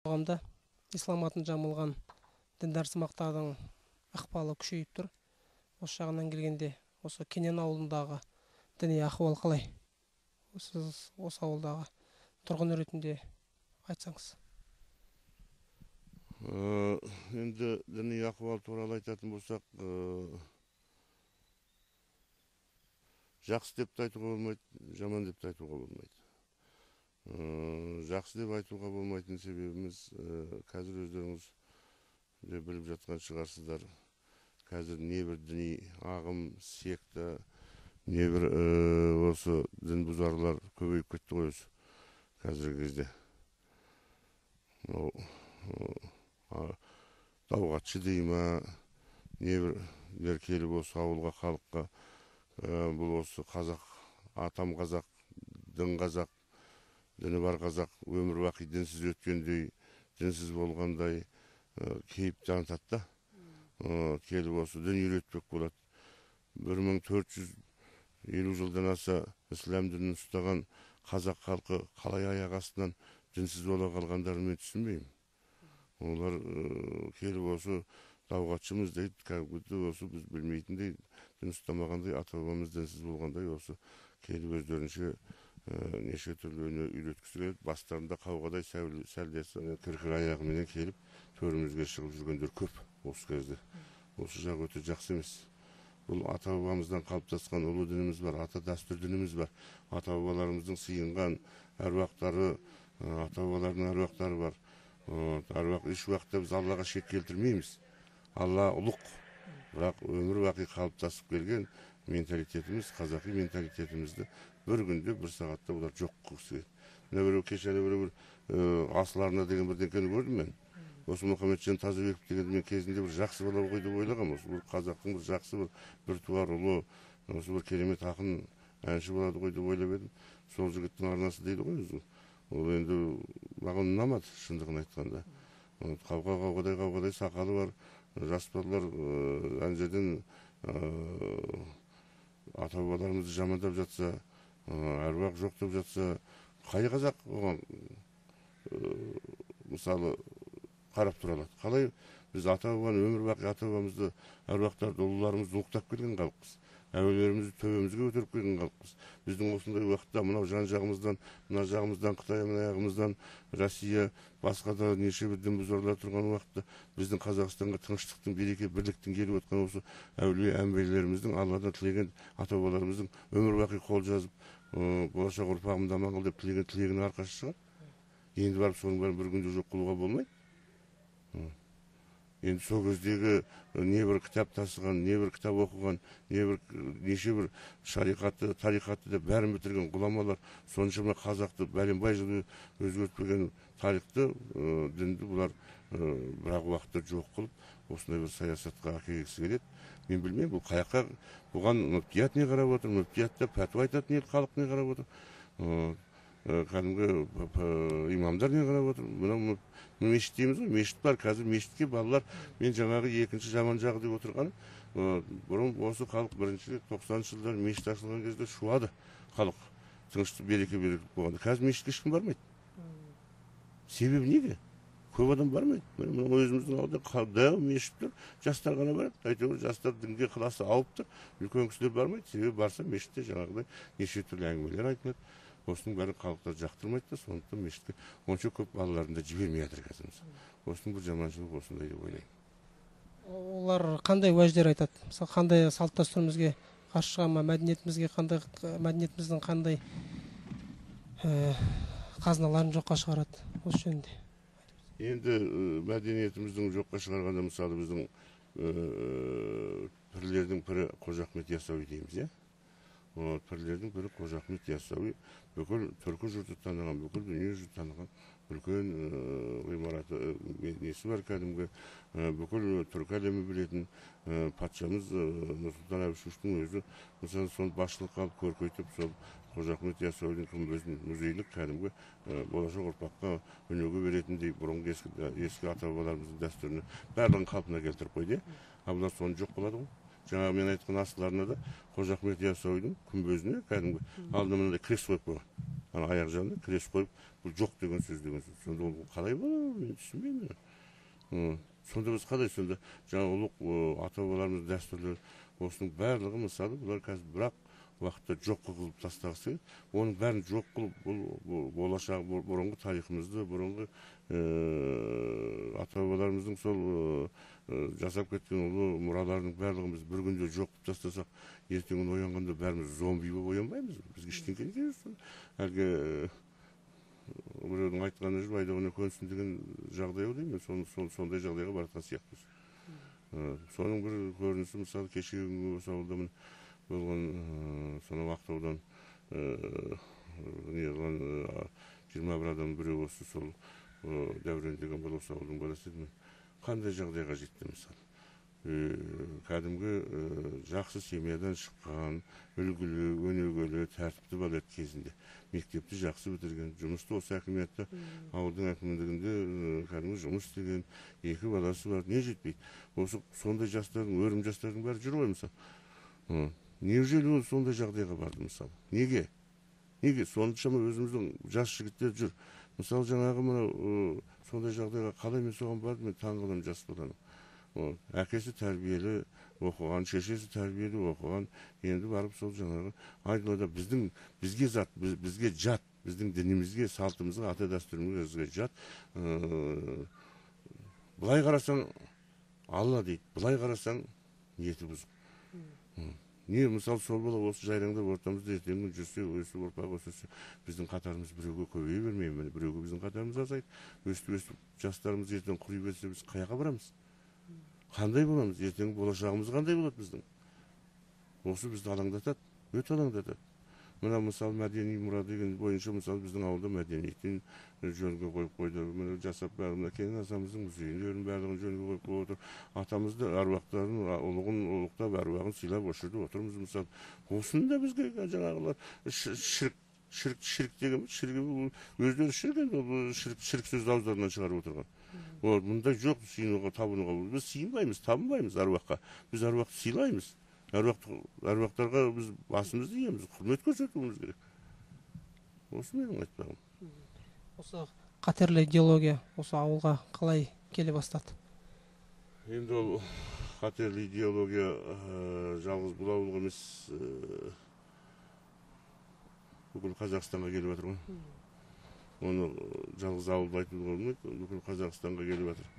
қоғамда ислам атын жамылған діндар сымақтардың ықпалы күшейіп тұр. Осы жағынан келгенде, осы Кенен ауылындағы діни ахуал қалай? Сіз осы ауылдағы тұрғын ретінде айтсаңыз. Енді діни ахуал туралы айтатын болсақ, жақсы деп те айтуға болмайды, жаман деп те айтуға болмайды. Жақсы деп айтуға болмайтын себебіміз, қазір өздеріңіз де біліп жатқан шығарсыздар. Қазір небір діни ағым, секта, небір осы дін бұзарлар көбейіп кетті ғой осы қазіргі кезде. Дауғатшы дей ма, небір келіп осы ауылға, халыққа, бұл осы қазақ, атам қазақ, дін қазақ, діні бар қазақ, өмір бақи дінсіз өткендей, дінсіз болғандай кейіп танытады да. Келіп осы дін үйретпек болады. 1450 жылдан аса ислам дінін ұстаған қазақ халқы қалай аяқ астынан дінсіз бола қалғандарын мен түсінбеймін. Олар келіп осы дауғатшымыз дейді, кәдімгі осы біз білмейтіндей, дін ұстамағандай, ата-бабамыз дінсіз болғандай, осы келіп өздерінше неше түрлі үйреткісі келеді. Бастарында қауғадай сәлдесі кіркір аяғыменен келіп төрімізге шығып жүргендер көп осы кезде. Осы жақ өте жақсы емес. Бұл ата-бабамыздан қалыптасқан ұлы дініміз бар, ата дәстүр дініміз бар. Ата-бабаларымыздың сыйынған әруақтары, ата-бабалардың әруақтары бар. Әруақ еш уақытта біз Аллаға шек келтірмейміз. Алла ұлық, бірақ өмір бақи қалыптасып келген менталитетіміз, қазақи менталитетімізді бір күнде, бір сағатта бұлар жоқ қылғысы келеді. Мына біреу кеше бір асыларына деген бірдеңкені көрдім мен. Осы Мұхамеджан Тазабеков дегенді мен кезінде бір жақсы бала ғой деп ойлағам. Осы бір қазақтың бір жақсы бір туар ұлы, осы бір керемет ақын әнші болады ғой деп ойлап едім. Сол жігіттің арнасы дейді ғой өзі. Ол енді маған ұнамады, шындығын айтқанда. Қауғадай сақалы бар, жас балалар ана жерден ата-бабаларымызды жамандап жатса, әруақ жоқ деп жатса, қай қазақ оған мысалы қарап тұра алады? Қалай біз ата-бабаны, өмір бақи ата-бабамызды, әруақтарды, ұлыларымызды ұлықтап келген халықпыз. Әулиелерімізді төбемізге көтеріп келген халықпыз. Біздің осындай уақытта мынау жан жағымыздан, мына жағымыздан Қытай, мына жағымыздан Россия, басқа да неше бір дін бұзарлар тұрған уақытта біздің Қазақстанға тыныштықтың, береке, бірліктің келіп отқан осы әулие әмбиелеріміздің, Алладан тілеген ата-бабаларымыздың өмір бақи қол жазып, болашақ ұрпағымды аман қыл деп тілеген тілегінің арқасы шығар. Енді барып соның бәрін бір күнде жоқ қылуға болмайды. Енді сол кездегі небір кітап тасыған, небір кітап оқыған, неше бір шариғатты, тарихатты деп бәрін бітірген ғұламалар соншама қазақты бәленбай жыл өзгертпеген тарихты, дінді бұлар бірақ уақытта жоқ қылып, осындай бір саясатқа әкелгісі келеді. Мен білмеймін, бұл қаяққа, бұған мүфтият не қарап отыр, мүфтиятта пәтуа айтатын ел халық не қарап отыр, кәдімгі имамдар не қарап отыр. Мынау мешіт дейміз ғой, мешіт бар. Қазір мешітке балалар, мен жаңағы екінші жаман жағы деп отырған, бұрын осы халық бірінші 90-шы жылдар мешіт ашылған кезде шуады халық. Тыныштық, береке болғанда. Қазір мешітке ешкім бармайды. Себебі неге? Көп адам бармайды. Мына өзіміздің ауылда дәу мешіт тұр, жастар ғана барады. Әйтеуір жастар дінге ықыласы ауып тұр. Үлкен кісілер бармайды. Себебі барса мешітте жаңағыдай неше түрлі әңгімелер айтылады. Осының бәрі халықтар жақтырмайды да, сондықтан мешітке онша көп балаларын да жібермей жатыр қазір. Осының бір жаманшылығы осындай деп ойлаймын. Олар қандай уәждер айтады? Мысалы, қандай салт дәстүрімізге қарсы шыға ма, мәдениетіміздің қандай қазыналарын жоққа шығарады осы жөнінде? Енді мәдениетіміздің жоққа шығарғанда, мысалы біздің пірлердің бірі Қожа Ахмет Яссауи дейміз, пірлердің бірі Қожа Ахмет Яссауи, бүкіл түркі жұрты таныған, бүкіл дүние жұрты таныған үлкен ғимараты, несі бар кәдімгі, бүкіл түркі әлемі білетін патшамыз Нұрсұлтан Әбішевичтің өзі, мысалы, соны басшылыққа алып көркейтіп, сол Қожа Ахмет Яссауидің күмбезін музейлік кәдімгі болашақ ұрпаққа өнеге беретіндей бұрынғы ескі ата-бабаларымыздың дәстүрін барлығын қалпына келтіріп қойды. Бұлар соны жоқ қылады ғой. Жаңағы мен айтқан асыларына да Қожа Ахмет Яссауидің күмбезіне кәдімгі алдына мынандай крест қойып қойған. ана аяқ жағына крест қойып бұл жоқ деген сөз деген сөз. Сонда ол қалай болады, мен түсінбеймін. Сонда біз қалай сонда жаңа ұлық ата бабаларымыз дәстүрлері осының барлығы мысалы бұлар қазір бірақ уақытта жоқ қылып тастағысы, оның бәрін жоқ қылып бұл болашақ бұрынғы тарихымызды, бұрынғы ата бабаларымыздың сол жасап кеткен ұлы мұраларының барлығын біз бір күнде жоқ қылып тастасақ, ертеңін оянғанда бәріміз зомби болып оянбаймыз. Бізге ештеңе керек емес. Әлгі біреудің айтқаны жүр, айдауына көнсін деген жағдай ол деймін, сондай жағдайға баратқан сияқтымыз. Соның бір көрінісі мысалы кешегі күнгі осы ауылда болған сонау Ақтаудан неғылған 21 адам біреу осы сол Дәурен деген бала осы ауылдың баласы еді. Қандай жағдайға жетті мысалы. Кәдімгі жақсы семьядан шыққан, үлгілі, өнегелі, тәртіпті бала еді кезінде. Мектепті жақсы бітірген, жұмысты осы әкіметті, ауылдың әкімдігінде кәдімгі жұмыс істеген, 2 баласы бар, не жетпейді. Осы сондай жастардың, өрім жастардың бәрі жүр ғой мысалы. Неужели ол сондай жағдайға барды мысалы? Неге? Неге? Соншама өзіміздің жас жігіттер жүр. Мысалы жаңағы мына сондай жағдайға қалай мен соған бардым, мен таң қаламын жас баланың. Әкесі тәрбиелі оқыған, шешесі тәрбиелі оқыған, енді барып сол жаңағы айдалада бізге жат, біздің дінімізге, салтымызға, ата дәстүрімізге жат. Былай қарасаң Алла дейді, былай қарасаң ниеті бұзық. Не, мысалы сол бала осы жайраңдап ортамызда ертеңгі жүрсе, өсіп ұрпақ өсірсе, біздің қатарымыз біреуге көбейе бермейді, біреуге біздің қатарымыз азайды. Өстіп жастарымыз ертең құри берсе, біз қаяққа барамыз? Қандай боламыз? Ертеңгі болашағымыз қандай болады біздің? Осы бізді алаңдатады, өте алаңдатады. Мына мысалы мәдени мұра деген бойынша мысалы біздің ауылда мәдениеттен жөнге қойып қойды. Мына жасап бәрін әкенің атамыздың музейін барлығын жөнге қойып қойып отыр. Атамызды әруақтарын ұлығын ұлықтап әруағын сыйлап өшірді отырмыз мысалы. Осыны да бізге жаңағылар шірк деген өздері шірк сөз ауыздарынан шығарып отырған. Мұндай жоқ, сыйынуға, табынуға. Біз сыйынбаймыз, табынбаймыз әруаққа. Біз әруақты сыйлаймыз. Әруақтарға біз басымызды иеміз, құрмет көрсетуіміз керек. Осы менің айтпағым. Осы қатерлі идеология осы ауылға қалай келе бастады? Енді ол қатерлі идеология жалғыз бұл ауылға емес, бүкіл Қазақстанға келіп жатыр ғой. Оны жалғыз ауылды айтуға болмайды, бүкіл Қазақстанға келіп жатыр.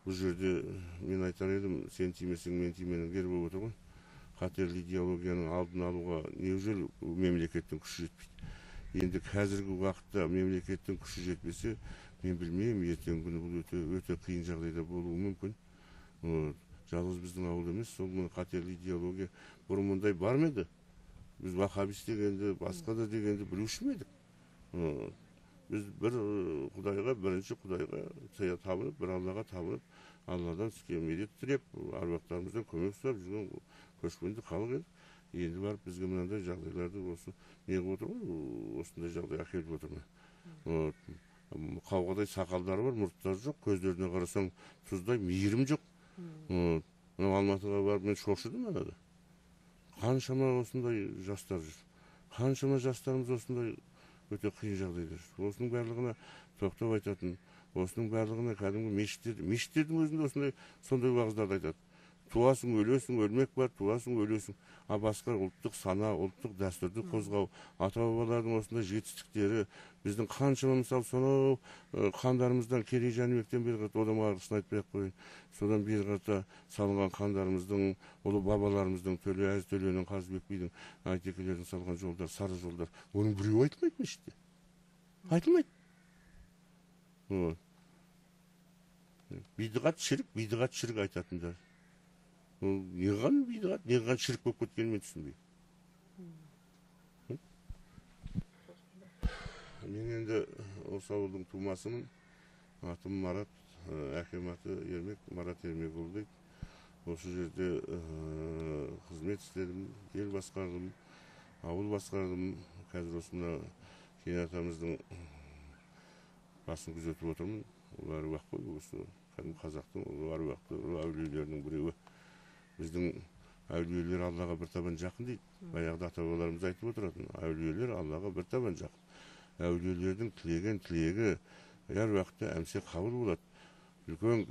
Бұл жерде мен айтар едім, сен тимесең, мен тименің дер болып отыр ғой. Қатерлі идеологияның алдын алуға неужели мемлекеттің күші жетпейді? Енді қазіргі уақытта мемлекеттің күші жетпесе, мен білмеймін, ертеңгі күні бұл өте қиын жағдайда болуы мүмкін. Жалғыз біздің ауыл емес, сол қатерлі идеология бұрын мұндай бар ма еді? Біз вахабист дегенді, басқа да дегенді білуші ме едік? Біз бірінші құдайға табынып, бір Аллаға табынып, Алладан медет тілеп, әруақтарымыздан көмек сұрап жүрген көшпенді халық еді. Енді барып бізге мынандай жағдайларды осы неғып отыр ғой, осындай жағдай әкеліп отыр ма? Қауғадай сақалдары бар, мұрттары жоқ, көздеріне қарасаң тұздай мейірім жоқ. Алматыға барып мен шошыдым анада. Қаншама осындай жастар жүр. Қаншама жастарымыз осындай өте қиын жағдайда жүр. Осының барлығына тоқтап айтатын, осының барлығына кәдімгі мешіттердің өзінде сондай уағыздарды айтады. Туасың, өлесің, өлмек бар, туасың, өлесің. А басқа ұлттық сана, ұлттық дәстүрді қозғау, ата-бабалардың осындай жетістіктері, біздің қаншама мысалы сонау хандарымыздан Керей Жәнібектен бері қарата, одан арғысын айтпай-ақ қояйын. Содан бері қарата салынған хандарымыздың, ұлы бабаларымыздың, Әз Төленің, Қазыбек бидің, Айтекелердің салған жолдар, сары жолдар. Оның біреуі айтылмайды мешітте. Айтылмайды. Бидғат шірік айтатындар. Неған бидғат, неған шірік болып кеткенін мен түсінбеймін. Мен енді осы ауылдың тумасымын. Атым Марат, әкем аты Ермек, Марат Ермекұлы дейді. Осы жерде қызмет істедім, ел басқардым, ауыл басқардым. Қазір осында Кене атамыздың басын күзетіп отырмын. Ол әруақ қой, осы кәдімгі қазақтың әруақты әулиелерінің біреуі. Біздің әулиелер Аллаға бір табан жақын дейді. Баяғыда ата-бабаларымыз айтып отыратын, әулиелер Аллаға бір табан жақын. әулиелердің тілеген тілегі әр уақытта әмсе қабыл болады. Үлкен